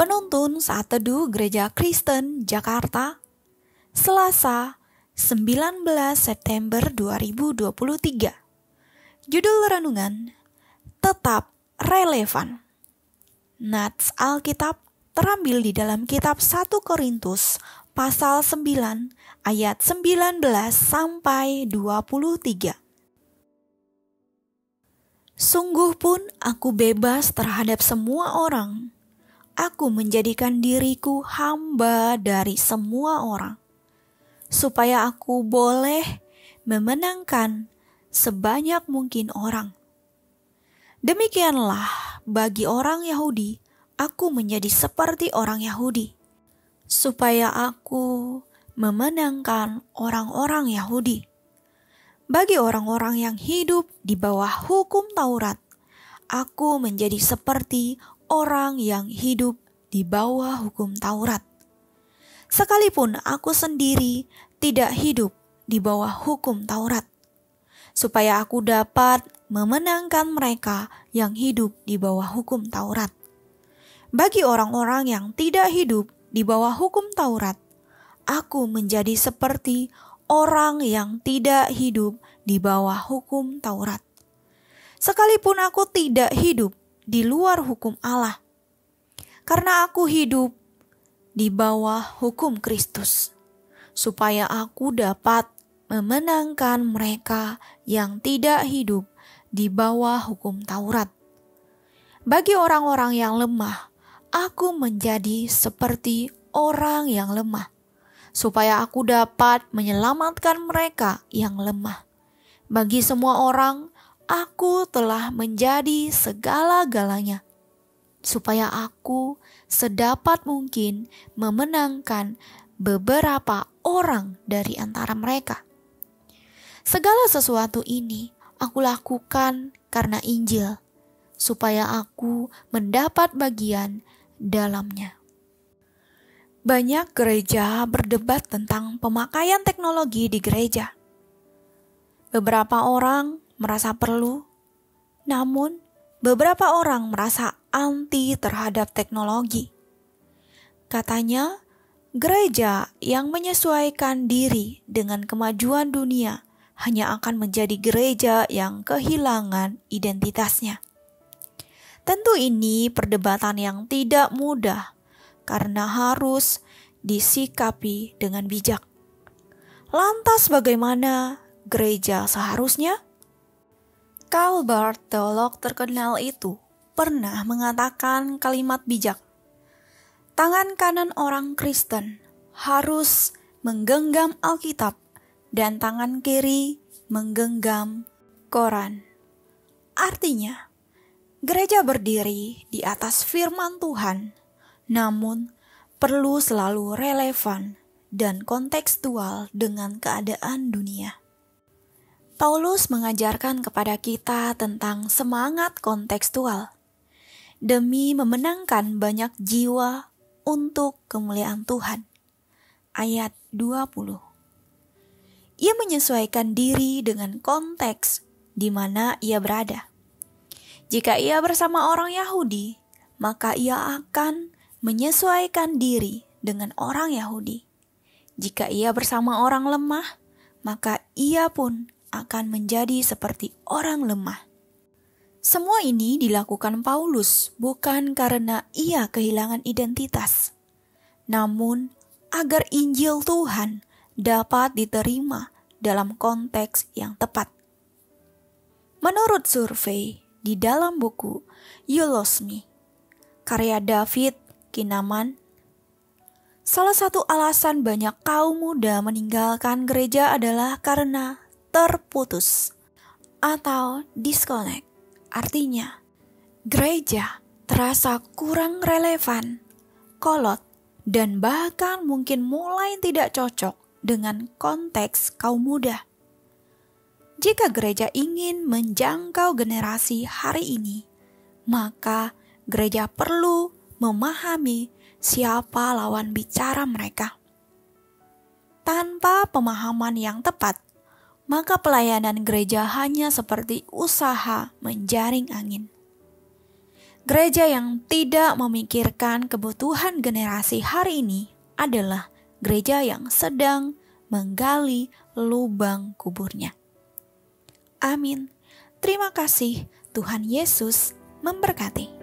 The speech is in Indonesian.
Penuntun Saat Teduh Gereja Kristen Jakarta, Selasa 19 September 2023. Judul renungan, Tetap Relevan. Nats Alkitab terambil di dalam kitab 1 Korintus pasal 9 ayat 19 sampai 23. Sungguh pun aku bebas terhadap semua orang. Aku menjadikan diriku hamba dari semua orang, supaya aku boleh memenangkan sebanyak mungkin orang. Demikianlah bagi orang Yahudi, aku menjadi seperti orang Yahudi, supaya aku memenangkan orang-orang Yahudi. Bagi orang-orang yang hidup di bawah hukum Taurat, aku menjadi seperti orang yang hidup di bawah hukum Taurat. Sekalipun aku sendiri tidak hidup di bawah hukum Taurat, supaya aku dapat memenangkan mereka yang hidup di bawah hukum Taurat. Bagi orang-orang yang tidak hidup di bawah hukum Taurat, aku menjadi seperti orang yang tidak hidup di bawah hukum Taurat. Sekalipun aku tidak hidup di luar hukum Allah, karena aku hidup di bawah hukum Kristus, supaya aku dapat memenangkan mereka yang tidak hidup di bawah hukum Taurat. Bagi orang-orang yang lemah, aku menjadi seperti orang yang lemah, supaya aku dapat menyelamatkan mereka yang lemah. Bagi semua orang, aku telah menjadi segala-galanya, supaya aku sedapat mungkin memenangkan beberapa orang dari antara mereka. Segala sesuatu ini aku lakukan karena Injil, supaya aku mendapat bagian dalamnya. Banyak gereja berdebat tentang pemakaian teknologi di gereja. Beberapa orang merasa perlu, namun beberapa orang merasa anti terhadap teknologi. Katanya, gereja yang menyesuaikan diri dengan kemajuan dunia hanya akan menjadi gereja yang kehilangan identitasnya. Tentu ini perdebatan yang tidak mudah karena harus disikapi dengan bijak. Lantas bagaimana gereja seharusnya? Karl Barth, teolog terkenal itu, pernah mengatakan kalimat bijak. Tangan kanan orang Kristen harus menggenggam Alkitab dan tangan kiri menggenggam Koran. Artinya, gereja berdiri di atas firman Tuhan, namun perlu selalu relevan dan kontekstual dengan keadaan dunia. Paulus mengajarkan kepada kita tentang semangat kontekstual demi memenangkan banyak jiwa untuk kemuliaan Tuhan. Ayat 20. Ia menyesuaikan diri dengan konteks di mana ia berada. Jika ia bersama orang Yahudi, maka ia akan menyesuaikan diri dengan orang Yahudi. Jika ia bersama orang lemah, maka ia pun akan menjadi seperti orang lemah. Semua ini dilakukan Paulus bukan karena ia kehilangan identitas, namun agar Injil Tuhan dapat diterima dalam konteks yang tepat. Menurut survei di dalam buku Eulosmi, karya David Kinnaman, salah satu alasan banyak kaum muda meninggalkan gereja adalah karena terputus atau disconnect. Artinya, gereja terasa kurang relevan, kolot, dan bahkan mungkin mulai tidak cocok dengan konteks kaum muda. Jika gereja ingin menjangkau generasi hari ini, maka gereja perlu memahami siapa lawan bicara mereka. Tanpa pemahaman yang tepat, maka pelayanan gereja hanya seperti usaha menjaring angin. Gereja yang tidak memikirkan kebutuhan generasi hari ini adalah gereja yang sedang menggali lubang kuburnya. Amin. Terima kasih. Tuhan Yesus memberkati.